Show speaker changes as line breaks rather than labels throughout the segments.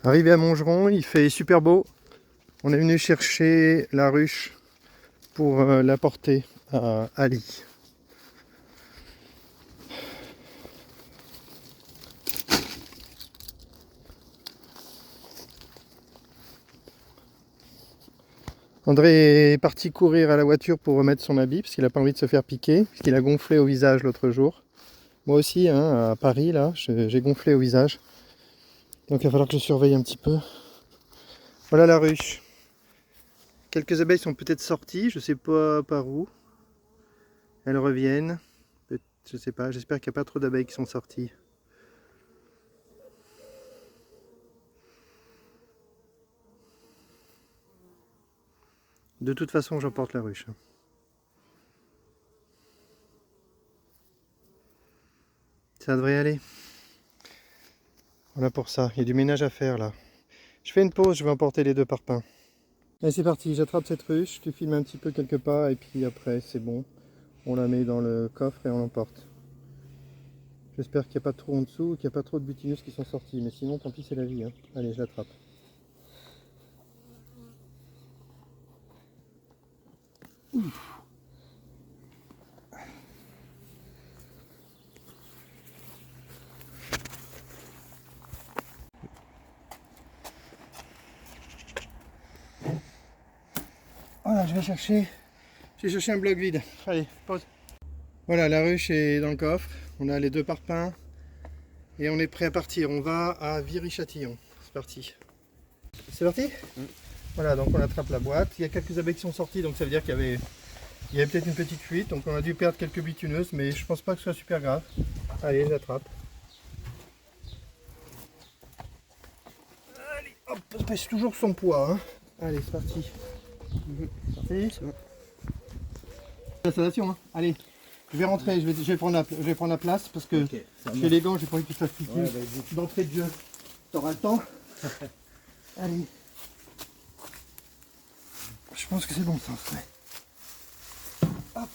Arrivé à Montgeron, il fait super beau. On est venu chercher la ruche pour la porter à Ali. André est parti courir à la voiture pour remettre son habit parce qu'il n'a pas envie de se faire piquer, parce qu'il a gonflé au visage l'autre jour. Moi aussi, hein, à Paris, là, j'ai gonflé au visage. Donc il va falloir que je surveille un petit peu. Voilà la ruche. Quelques abeilles sont peut-être sorties, je ne sais pas par où. Elles reviennent. Je sais pas, j'espère qu'il n'y a pas trop d'abeilles qui sont sorties. De toute façon, j'emporte la ruche. Ça devrait aller. Voilà pour ça. Il y a du ménage à faire là. Je fais une pause, je vais emporter les deux parpaings. Allez, c'est parti. J'attrape cette ruche, tu filmes un petit peu quelques pas et puis après, c'est bon. On la met dans le coffre et on l'emporte. J'espère qu'il n'y a pas trop en dessous, qu'il n'y a pas trop de butineuses qui sont sorties. Mais sinon, tant pis, c'est la vie. Hein. Allez, je l'attrape. Voilà, je vais chercher. J'ai cherché un bloc vide. Allez, pause. Voilà, la ruche est dans le coffre. On a les deux parpaings. Et on est prêt à partir. On va à Viry-Châtillon. C'est parti. C'est parti ? Voilà, donc on attrape la boîte. Il y a quelques abeilles qui sont sorties, donc ça veut dire qu'il y avait peut-être une petite fuite. Donc on a dû perdre quelques butineuses, mais je pense pas que ce soit super grave. Allez, j'attrape. Allez, hop, ça pèse toujours son poids. Hein. Allez, c'est parti. C'est parti. L'installation, hein. Allez, je vais rentrer, je vais prendre la place parce que chez les gants, j'ai pas envie qu'ils se fassent piquer. Ouais, d'entrée de jeu, t'auras le temps. Allez. Je pense que c'est bon ça. Ouais. Hop.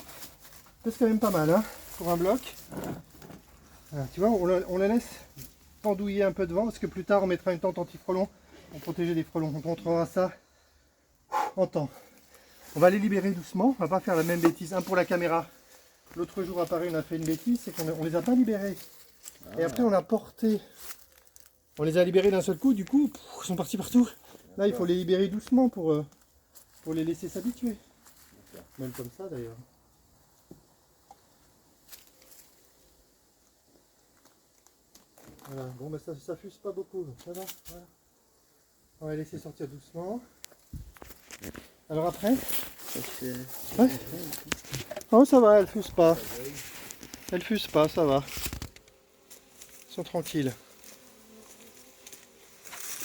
C'est quand même pas mal hein, pour un bloc. Voilà, tu vois, on la laisse pendouiller un peu devant parce que plus tard on mettra une tente anti-frelons pour protéger les frelons. On montrera ça en temps. On va les libérer doucement, on va pas faire la même bêtise. Un pour la caméra. L'autre jour à Paris on a fait une bêtise, c'est qu'on les a pas libérés. Et après on a porté. On les a libérés d'un seul coup, du coup, ils sont partis partout. Là il faut les libérer doucement pour les laisser s'habituer. Même comme ça d'ailleurs. Voilà, bon bah ça fuse pas beaucoup, donc ça va, voilà. On va les laisser sortir doucement. Alors après ouais. Oh ça va, elles fusent pas. Elles fusent pas, ça va. Elles sont tranquilles.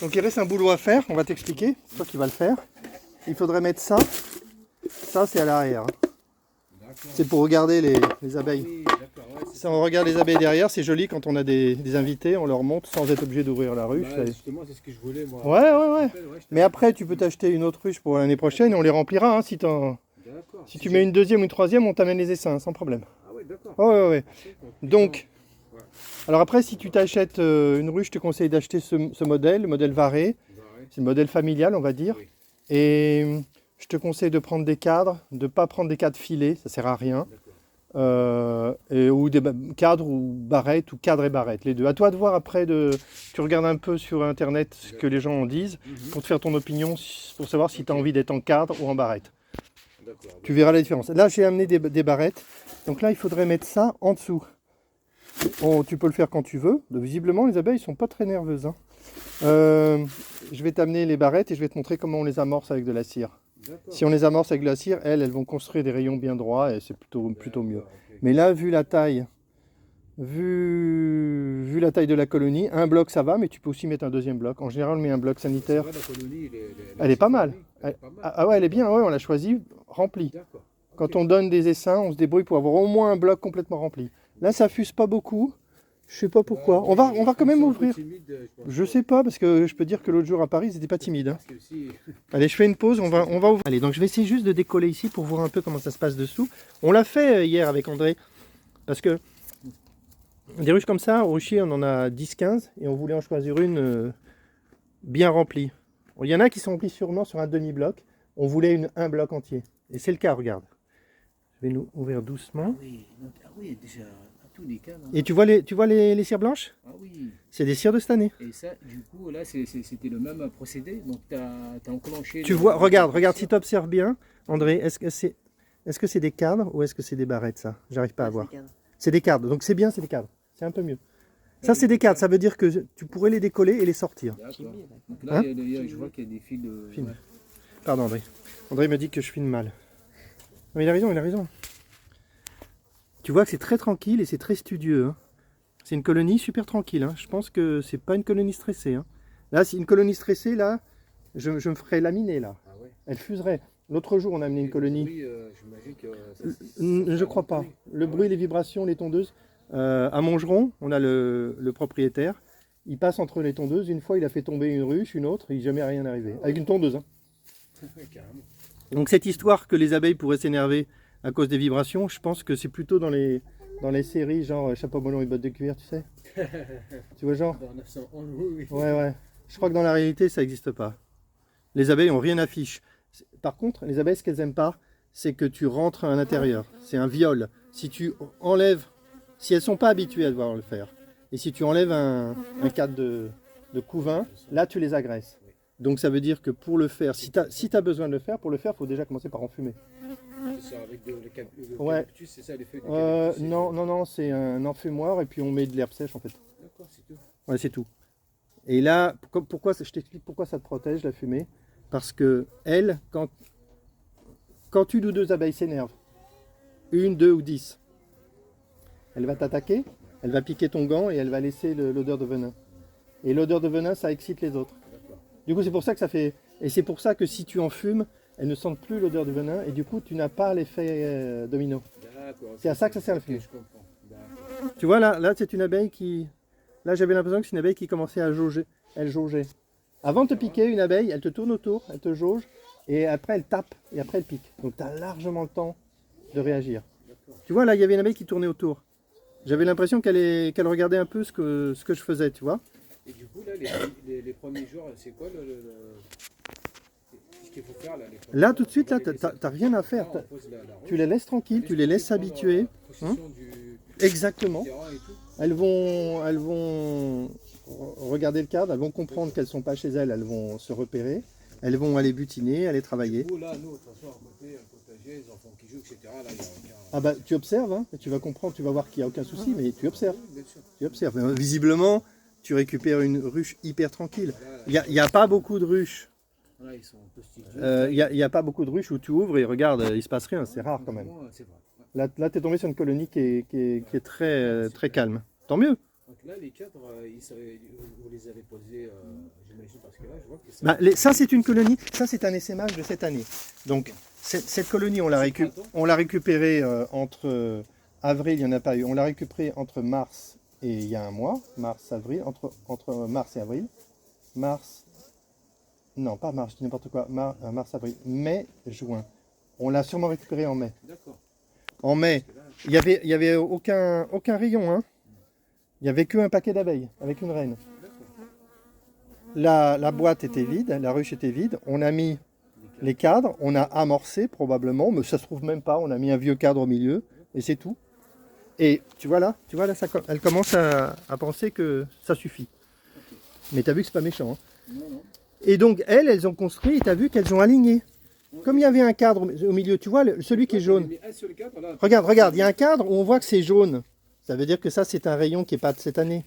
Donc il reste un boulot à faire, on va t'expliquer, c'est toi qui vas le faire. Il faudrait mettre ça. Ça c'est à l'arrière. C'est pour regarder les abeilles. Oui, ouais, ça, on regarde les abeilles derrière, c'est joli quand on a des invités, on leur montre sans être obligé d'ouvrir la ruche.
Bah, justement, c'est ce que je voulais moi.
Ouais. Mais après, tu peux t'acheter une autre ruche pour l'année prochaine et on les remplira. Hein, si tu mets une deuxième ou une troisième, on t'amène les essaims, sans problème.
Ah ouais, d'accord.
Ouais. Donc, alors après, si tu t'achètes une ruche, je te conseille d'acheter ce modèle, le modèle Varé. C'est le modèle familial, on va dire. Oui. Et je te conseille de prendre des cadres, de ne pas prendre des cadres filés, ça sert à rien. Ou des cadres ou barrettes, ou cadres et barrettes, les deux. À toi de voir après, tu regardes un peu sur internet ce que les gens en disent, pour te faire ton opinion, pour savoir si tu as envie d'être en cadre ou en barrette. Tu verras la différence. Là j'ai amené des barrettes, donc là il faudrait mettre ça en dessous. Tu peux le faire quand tu veux. Visiblement les abeilles ne sont pas très nerveuses. Hein. Je vais t'amener les barrettes et je vais te montrer comment on les amorce avec de la cire. Si on les amorce avec de la cire, elles vont construire des rayons bien droits et c'est plutôt mieux. Okay. Mais là, vu la taille de la colonie, un bloc ça va, mais tu peux aussi mettre un deuxième bloc. En général, on met un bloc sanitaire. La colonie, elle est pas mal. Ah ouais, elle est bien, ouais, on l'a choisie remplie. Quand on donne des essaims, on se débrouille pour avoir au moins un bloc complètement rempli. Là, ça fuse pas beaucoup. Je sais pas pourquoi. On va quand même ouvrir. Je sais pas, parce que je peux dire que l'autre jour à Paris, ils n'étaient pas timides. Hein. Allez, je fais une pause, on va ouvrir. Allez, donc je vais essayer juste de décoller ici pour voir un peu comment ça se passe dessous. On l'a fait hier avec André, parce que des ruches comme ça, au ruchier, on en a 10-15, et on voulait en choisir une bien rempli. Il y en a qui sont remplis sûrement sur un demi-bloc. On voulait un bloc entier. Et c'est le cas, regarde. Je vais nous ouvrir doucement.
Oui, déjà, à tous les cas.
Et tu vois les cires blanches?
Ah oui.
C'est des cires de cette année.
Et ça, du coup, là, c'était le même procédé. Donc, tu as enclenché.
Tu vois, regarde si tu observes bien, André, est-ce que c'est des cadres ou est-ce que c'est des barrettes, ça? J'arrive pas à voir. C'est des cadres, donc c'est bien, c'est des cadres. C'est un peu mieux. Ça, c'est des cadres, ça veut dire que tu pourrais les décoller et les sortir.
D'accord. Donc là, je vois qu'il y a des fils de.
Filme.
Ouais.
Pardon, André. André me dit que je filme mal. Mais il a raison, il a raison. Tu vois que c'est très tranquille et c'est très studieux. Hein. C'est une colonie super tranquille. Hein. Je pense que c'est pas une colonie stressée. Hein. Là, si une colonie stressée, là, je me ferais laminer, là.
Ah ouais.
Elle fuserait. L'autre jour, on a amené une colonie.
Oui, j'imagine que.
Je crois pas. Le bruit, les vibrations, les tondeuses. À Montgeron, on a le propriétaire. Il passe entre les tondeuses. Une fois, il a fait tomber une ruche, une autre. Il n'est jamais rien arrivé. Avec une tondeuse. Hein. Donc cette histoire que les abeilles pourraient s'énerver à cause des vibrations, je pense que c'est plutôt dans les séries genre Chapeau melon et bottes de cuir, tu sais. Tu vois genre
Dans 911, oui.
Ouais. Je crois que dans la réalité, ça n'existe pas. Les abeilles n'ont rien à fiche. Par contre, les abeilles, ce qu'elles n'aiment pas, c'est que tu rentres à l'intérieur. C'est un viol. Si tu enlèves, si elles ne sont pas habituées à devoir le faire, et si tu enlèves un cadre de couvain, là tu les agresses. Donc ça veut dire que pour le faire, si tu as besoin de le faire, il faut déjà commencer par enfumer.
C'est ça, avec le
ouais.
c'est ça, les feuilles de
non, c'est un enfumoir et puis on met de l'herbe sèche en fait.
D'accord, c'est tout.
Ouais, c'est tout. Et là, je t'explique pourquoi ça te protège la fumée. Parce que elle, quand une ou deux abeilles s'énervent, une, deux ou 10, elle va t'attaquer, elle va piquer ton gant et elle va laisser l'odeur de venin. Et l'odeur de venin, ça excite les autres. Du coup, c'est pour ça que ça fait... Et c'est pour ça que si tu en fumes, elles ne sentent plus l'odeur du venin et du coup, tu n'as pas l'effet domino. C'est à ça que ça sert la fumée. Tu vois, là c'est une abeille qui... Là, j'avais l'impression que c'est une abeille qui commençait à jauger. Elle jaugeait. Avant de te piquer, une abeille, elle te tourne autour, elle te jauge, et après elle tape, et après elle pique. Donc tu as largement le temps de réagir. Tu vois, là, il y avait une abeille qui tournait autour. J'avais l'impression qu'elle regardait un peu ce que je faisais, tu vois.
Et du coup, là, les premiers jours, c'est quoi ce qu'il faut faire là,
là, tout de suite, là, t'as rien à faire. Tu les laisses tranquilles, tu les laisses s'habituer. Hein? Exactement. Elles vont regarder le cadre, elles vont comprendre qu'elles ne sont pas chez elles, elles vont se repérer, elles vont aller butiner, aller travailler.
Du coup, là, nous, de toute façon, à côté, un potager, les enfants qui jouent, etc. Là, il y a aucun...
Ah bah, tu observes, hein, et tu vas comprendre, tu vas voir qu'il n'y a aucun souci, mais tu observes. Tu observes. Visiblement, tu récupères une ruche hyper tranquille. Il n'y a pas beaucoup de ruches. Il n'y a pas beaucoup de ruches où tu ouvres et regarde, il ne se passe rien, c'est rare quand même. Là, tu es tombé sur une colonie qui est très, très calme. Tant mieux.
Donc là, les cadres, vous les avez posés, j'imagine, parce que là, je vois que ça...
ça, c'est une colonie, ça, c'est un essaimage de cette année. Donc, cette colonie, on l'a récupérée entre avril, il n'y en a pas eu. On l'a récupérée entre mars et il y a un mois, mars-avril, entre mars et avril. Non, pas mars, je dis n'importe quoi, mars-avril, mai-juin. On l'a sûrement récupérée en mai.
D'accord.
En mai, il n'y avait aucun rayon, hein. Il n'y avait qu'un paquet d'abeilles avec une reine. La boîte était vide, la ruche était vide. On a mis les cadres, on a amorcé probablement, mais ça se trouve même pas. On a mis un vieux cadre au milieu et c'est tout. Et tu vois là, elle commence à penser que ça suffit. Mais tu as vu que c'est pas méchant. Hein.
Non.
Et donc elles ont construit et tu as vu qu'elles ont aligné. Comme il y avait un cadre au milieu, tu vois, celui qui est jaune. Regarde, il y a un cadre où on voit que c'est jaune. Ça veut dire que ça, c'est un rayon qui n'est pas de cette année.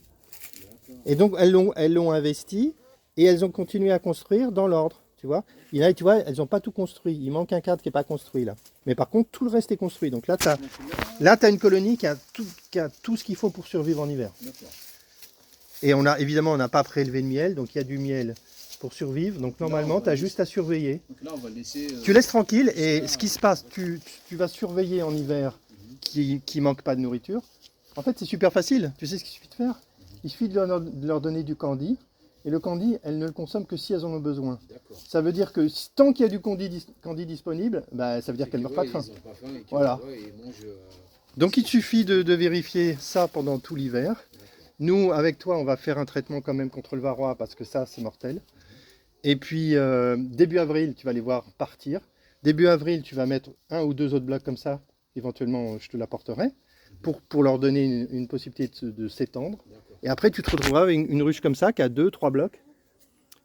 Et donc, elles l'ont investi et elles ont continué à construire dans l'ordre, tu vois. Et là, tu vois, elles n'ont pas tout construit. Il manque un cadre qui n'est pas construit, là. Mais par contre, tout le reste est construit. Donc là, tu as une colonie qui a tout ce qu'il faut pour survivre en hiver. Et évidemment, on n'a pas prélevé de miel, donc il y a du miel pour survivre. Donc normalement, tu as juste à surveiller. Donc là, on va laisser, tu laisses tranquille et ce qui se passe, tu vas surveiller en hiver qu'il ne manque pas de nourriture. En fait, c'est super facile. Tu sais ce qu'il suffit de faire? Il suffit de leur donner du candy. Et le candy, elles ne le consomment que si elles en ont besoin. Ça veut dire que tant qu'il y a du candy disponible, bah, ça veut dire qu'elles ne meurent pas de faim. Voilà. Donc il suffit de vérifier ça pendant tout l'hiver. Nous, avec toi, on va faire un traitement quand même contre le varroa parce que ça, c'est mortel. Et puis, début avril, tu vas les voir partir. Début avril, tu vas mettre un ou deux autres blocs comme ça. Éventuellement, je te l'apporterai pour leur donner une possibilité de s'étendre. Et après, tu te retrouveras avec une ruche comme ça qui a 2-3 blocs.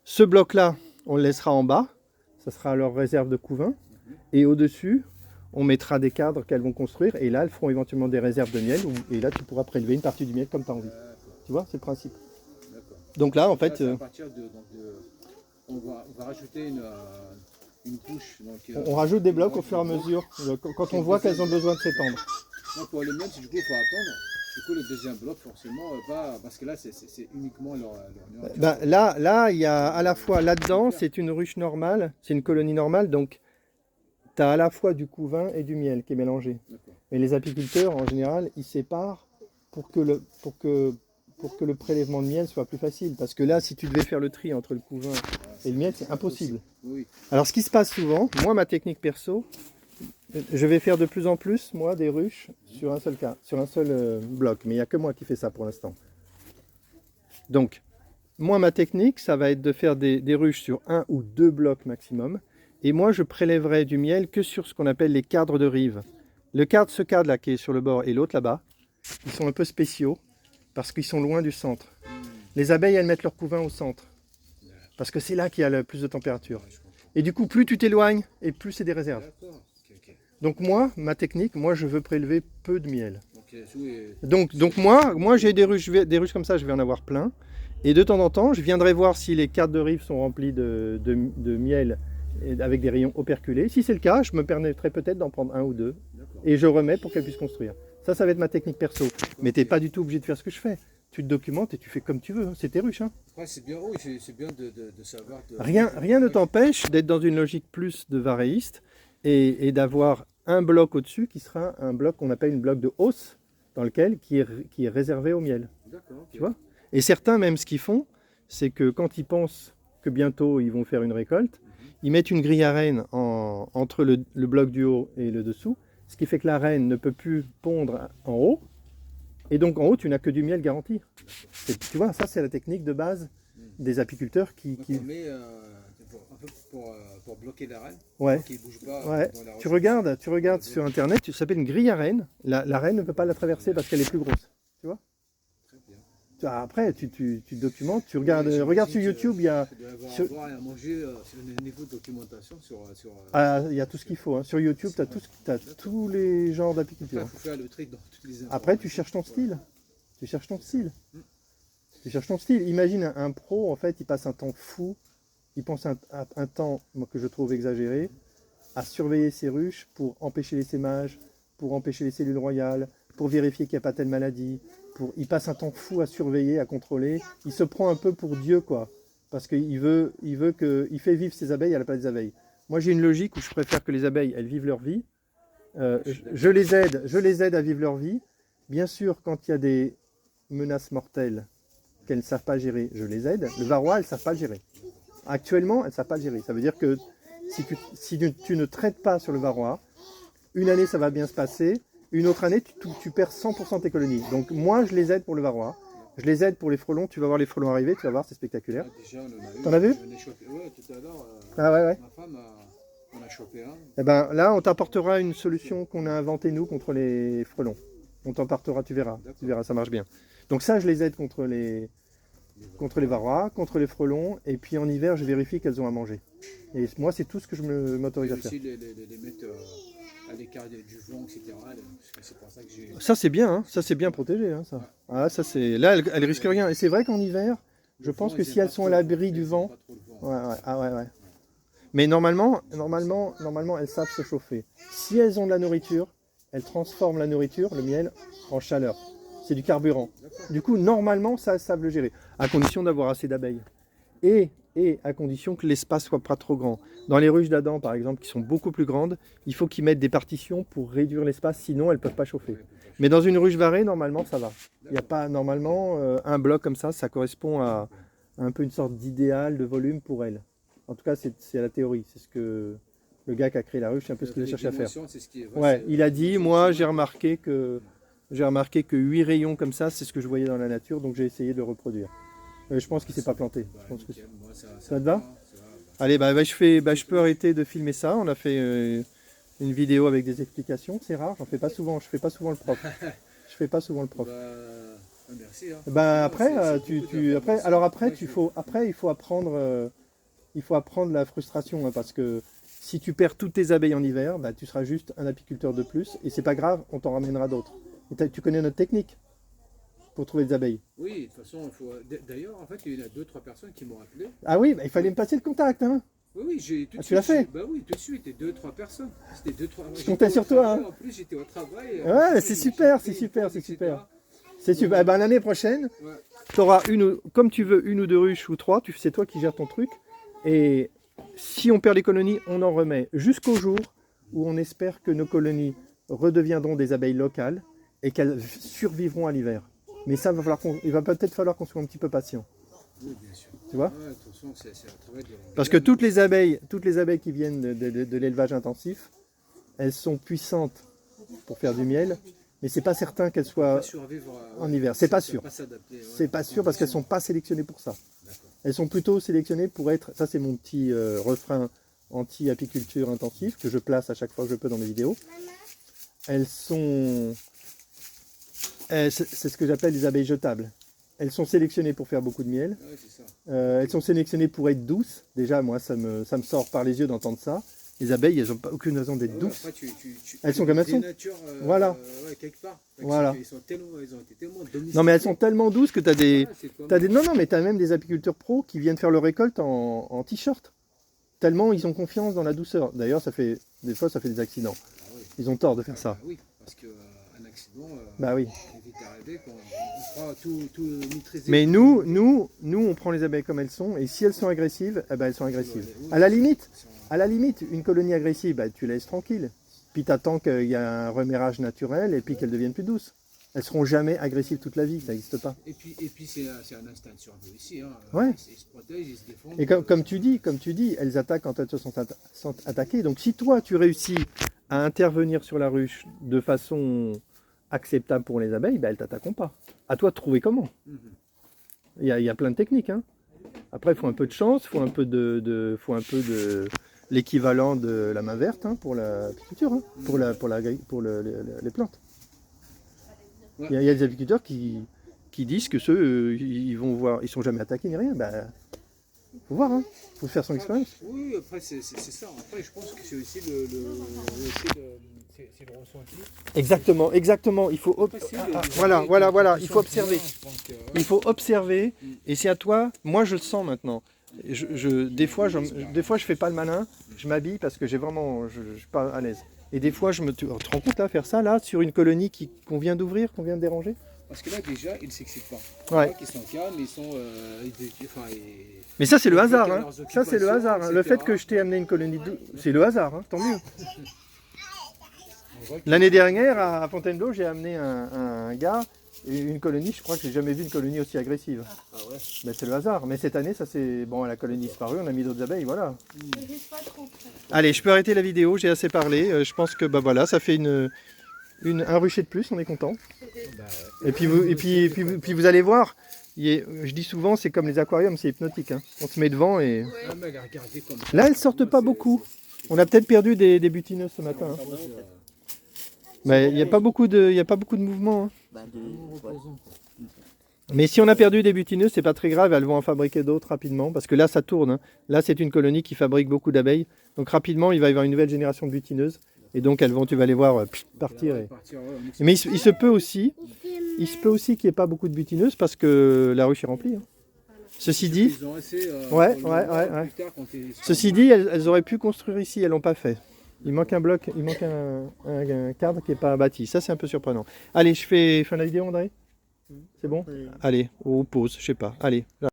Ce bloc-là, on le laissera en bas. Ça sera leur réserve de couvain. Et au-dessus, on mettra des cadres qu'elles vont construire. Et là, elles feront éventuellement des réserves de miel. Et là, tu pourras prélever une partie du miel comme tu as envie. Tu vois, c'est le principe. Donc là, en fait...
Là, à partir on va rajouter une couche. Donc,
on rajoute des blocs au fur et à mesure, quand on voit qu'elles ont besoin de s'étendre.
Non, pour les miels, du coup, il faut attendre. Du coup, le deuxième bloc, forcément, parce que là, c'est uniquement leur nourriture.
Ben, là, il y a à la fois, là-dedans, c'est une ruche normale, c'est une colonie normale, donc tu as à la fois du couvain et du miel qui est mélangé. Et les apiculteurs, en général, ils séparent pour que le prélèvement de miel soit plus facile. Parce que là, si tu devais faire le tri entre le couvain et le miel, c'est impossible.
Oui.
Alors, ce qui se passe souvent, moi, ma technique perso, je vais faire de plus en plus, moi, des ruches sur un seul cas, sur un seul bloc. Mais il n'y a que moi qui fais ça pour l'instant. Donc, moi, ma technique, ça va être de faire des ruches sur un ou deux blocs maximum. Et moi, je prélèverai du miel que sur ce qu'on appelle les cadres de rive. Ce cadre là qui est sur le bord et l'autre là-bas, ils sont un peu spéciaux parce qu'ils sont loin du centre. Les abeilles, elles mettent leur couvain au centre parce que c'est là qu'il y a le plus de température. Et du coup, plus tu t'éloignes et plus c'est des réserves. Donc moi, ma technique, moi je veux prélever peu de miel. Donc moi j'ai des ruches comme ça, je vais en avoir plein. Et de temps en temps, je viendrai voir si les cadres de rive sont remplis de miel avec des rayons operculés. Si c'est le cas, je me permettrai peut-être d'en prendre un ou deux. Et je remets pour qu'elles puissent construire. Ça va être ma technique perso. Mais tu n'es pas du tout obligé de faire ce que je fais. Tu te documentes et tu fais comme tu veux. C'est tes ruches. Hein.
Ouais, c'est bien, oui, c'est bien de savoir.
Rien ne t'empêche d'être dans une logique plus de varéiste et d'avoir un bloc au-dessus qui sera un bloc qu'on appelle une bloc de hausse, dans lequel qui est réservé au miel.
D'accord.
Tu vois ? Et certains, même, ce qu'ils font, c'est que quand ils pensent que bientôt ils vont faire une récolte, ils mettent une grille à reine entre le bloc du haut et le dessous, ce qui fait que la reine ne peut plus pondre en haut. Et donc en haut, tu n'as que du miel garanti. Tu vois, ça c'est la technique de base des apiculteurs qui...
On met pour bloquer la reine,
ouais.
Pour qu'il ne bouge pas.
Ouais. Tu regardes sur internet, ça s'appelle une grille à reine. La reine ne peut pas la traverser parce qu'elle est plus grosse. Tu vois ?
Très bien.
Après, tu te documentes, tu regarde sur YouTube, il y a...
Sur... avoir à manger sur le niveau de documentation
il y a tout ce qu'il faut. Hein. Sur YouTube, tu as tous les genres d'apiculture.
Il faut faire le tri dans toutes les informations.
Après, tu cherches ton style. Tu cherches ton style. Imagine un pro, en fait, il passe un temps fou. Il pense un temps que je trouve exagéré à surveiller ses ruches pour empêcher les sémages, pour empêcher les cellules royales, pour vérifier qu'il n'y a pas telle maladie. Il passe un temps fou à surveiller, à contrôler. Il se prend un peu pour Dieu, quoi. Parce qu'il il fait vivre ses abeilles à la place des abeilles. Moi, j'ai une logique où je préfère que les abeilles, elles vivent leur vie. Je les aide à vivre leur vie. Bien sûr, quand il y a des menaces mortelles qu'elles ne savent pas gérer, je les aide. Le varroa, elles ne savent pas le gérer. Actuellement, elles ne savent pas le gérer. Ça veut dire que si tu ne traites pas sur le varroa, une année, ça va bien se passer. Une autre année, tu perds 100% de tes colonies. Donc moi, je les aide pour le varroa. Je les aide pour les frelons. Tu vas voir les frelons arriver, tu vas voir, c'est spectaculaire. T'en as vu?
Oui, tout à l'heure.
Ouais.
Ma femme en a chopé un.
Et ben là, on t'apportera une solution qu'on a inventée, nous, contre les frelons. On t'apportera, tu verras, ça marche bien. Donc ça, je les aide contre les varroas, contre les frelons. Et puis en hiver, je vérifie qu'elles ont à manger. Et moi, c'est tout ce que je m'autorise à faire.
Et aussi les mettre à l'écart du vent, etc. C'est pour ça que j'ai...
Ça c'est bien, hein. Ça c'est bien protégé, hein, ça. Ah, ça c'est... Là, elles risquent rien. Et c'est vrai qu'en hiver, je pense que si elles sont à l'abri du vent... Ouais. Mais normalement, elles savent se chauffer. Si elles ont de la nourriture, elles transforment la nourriture, le miel, en chaleur. C'est du carburant. Du coup, normalement, ça, elles savent le gérer. À condition d'avoir assez d'abeilles. Et à condition que l'espace soit pas trop grand. Dans les ruches d'Adam, par exemple, qui sont beaucoup plus grandes, il faut qu'ils mettent des partitions pour réduire l'espace, sinon elles ne peuvent pas chauffer. Mais dans une ruche varée, normalement, ça va. Il n'y a pas, normalement, un bloc comme ça correspond à un peu une sorte d'idéal de volume pour elles. En tout cas, c'est la théorie. C'est ce que le gars qui a créé la ruche, c'est un peu ce qu'il a cherché à faire. Ouais, il a dit, moi, j'ai remarqué que 8 rayons comme ça, c'est ce que je voyais dans la nature, donc j'ai essayé de reproduire. Je pense qu'il s'est pas planté.
Bah,
Je pense que
nickel, moi, ça
ça te
va,
va?
ça va.
Allez, je peux arrêter de filmer ça. On a fait une vidéo avec des explications. C'est rare, j'en fais pas souvent. Je fais pas souvent le prof. Je fais pas souvent le prof.
Merci. Hein.
Ben après,
C'est beaucoup d'informations.
alors après,
Ouais,
il faut apprendre la frustration, hein, parce que si tu perds toutes tes abeilles en hiver, bah, tu seras juste un apiculteur de plus, et c'est pas grave, on t'en ramènera d'autres. Et tu connais notre technique pour trouver des abeilles.
Oui, de toute façon, d'ailleurs, en fait, il y en a 2-3 personnes qui m'ont appelé.
Ah oui, bah, il fallait me passer le contact, hein.
Oui, j'ai tout de
Ah,
suite.
tu l'as fait?
Bah oui, tout de suite, et 2-3 personnes. C'était 2-3.
Je comptais sur toi, hein.
En plus, j'étais au travail.
Ouais, c'est super, c'est super, c'est super. C'est super. Eh ben, l'année prochaine,
Ouais.
tu auras comme tu veux, une ou deux ruches ou trois, c'est toi qui gères ton truc. Et si on perd les colonies, on en remet jusqu'au jour où on espère que nos colonies redeviendront des abeilles locales et qu'elles survivront à l'hiver. Mais ça, il va peut-être falloir qu'on soit un petit peu patient.
Oui, bien sûr.
Tu vois?
Ouais, de toute façon, c'est un travail de...
Parce que toutes les abeilles qui viennent de l'élevage intensif, elles sont puissantes pour faire du miel, mais c'est pas certain qu'elles soient en hiver. C'est pas sûr. C'est pas sûr parce qu'elles sont pas sélectionnées pour ça. Elles sont plutôt sélectionnées pour être, ça c'est mon petit refrain anti-apiculture intensive que je place à chaque fois que je peux dans mes vidéos. C'est ce que j'appelle des abeilles jetables. Elles sont sélectionnées pour faire beaucoup de miel.
Ouais, c'est ça.
Elles sont sélectionnées pour être douces. Déjà, moi, ça me sort par les yeux d'entendre ça. Les abeilles, elles n'ont aucune raison d'être douces.
Après,
Elles sont comme elles sont.
Nature,
voilà.
Ouais, quelque part.
Voilà.
Ils ont été tellement domestiqués.
Non, mais elles sont tellement douces que tu as des...
Ouais,
Non, mais tu as même des apiculteurs pros qui viennent faire leur récolte en t-shirt. Tellement ils ont confiance dans la douceur. D'ailleurs, des fois, ça fait des accidents.
Ah oui.
Ils ont tort de faire ça.
Ah oui, parce qu'un accident,
Bah oui.
il est vite arrivé quand on croit tout maîtriser.
Mais nous, on prend les abeilles comme elles sont, et si elles sont agressives, eh ben, elles sont agressives. À la limite, une colonie agressive, bah, tu la laisses tranquille. Puis tu attends qu'il y ait un reménage naturel et puis qu'elles deviennent plus douces. Elles seront jamais agressives toute la vie, ça n'existe pas.
Et puis c'est un instinct de survie aussi. Hein.
Ouais.
Ils se protègent, ils se défendent.
Et comme tu dis, elles attaquent quand elles se sont attaquées. Donc si toi, tu réussis à intervenir sur la ruche de façon acceptable pour les abeilles, bah, elles ne t'attaqueront pas. À toi de trouver comment. Il y a plein de techniques. Hein. Après, il faut un peu de chance, il faut un peu de l'équivalent de la main verte, hein, pour l'apiculture, hein, pour les plantes.
Ouais.
Il y a des apiculteurs qui disent que ceux, ils vont voir, ils sont jamais attaqués ni rien. Bah, faut voir, hein. Faut faire son expérience.
Oui, après c'est ça. Après, je pense que c'est aussi le ressenti.
Exactement. Il faut voilà. Il faut observer. Il faut observer. Et c'est à toi. Moi, je le sens maintenant. Des fois, je fais pas le malin. Je m'habille parce que je suis pas à l'aise. Et des fois, tu te rends compte là, faire ça là sur une colonie qu'on vient d'ouvrir, qu'on vient de déranger.
Parce que là déjà, ils ne s'excitent pas.
Ouais.
Ils sont calmes, ils sont.
Mais ça, c'est le hasard. Hein.
leurs
Ça, c'est le hasard. Hein. Le
etc.
fait que je t'ai amené une colonie c'est le hasard. Hein. Tant mieux.
On voit que-
L'année dernière, à Fontainebleau, j'ai amené un gars et une colonie. Je crois que j'ai jamais vu une colonie aussi agressive.
Ah ouais.
Ben, c'est le hasard. Mais cette année, ça c'est bon. La colonie disparue. On a mis d'autres abeilles. Voilà. Allez, je peux arrêter la vidéo. J'ai assez parlé. Je pense que bah voilà, ça fait un rucher de plus. On est content.
Bah,
Et puis vous allez voir. Je dis souvent, c'est comme les aquariums, c'est hypnotique. Hein. On se met devant et
ah, mais regardez comme ça.
là, elles sortent pas beaucoup. On a peut-être perdu des butineuses ce matin. Hein. Mais il n'y a pas beaucoup de mouvement. Hein. Mais si on a perdu des butineuses, c'est pas très grave. Elles vont en fabriquer d'autres rapidement parce que là, ça tourne. Hein. Là, c'est une colonie qui fabrique beaucoup d'abeilles. Donc rapidement, il va y avoir une nouvelle génération de butineuses. Et donc, tu vas les voir partir. Mais il se peut aussi qu'il n'y ait pas beaucoup de butineuses parce que la ruche est remplie. Hein. Ceci dit, Ceci dit, elles auraient pu construire ici, elles l'ont pas fait. Il manque un bloc, il manque un cadre qui n'est pas bâti. Ça, c'est un peu surprenant. Allez, je fais fin de la vidéo, André. C'est bon? Allez, ou pause, je sais pas. Allez.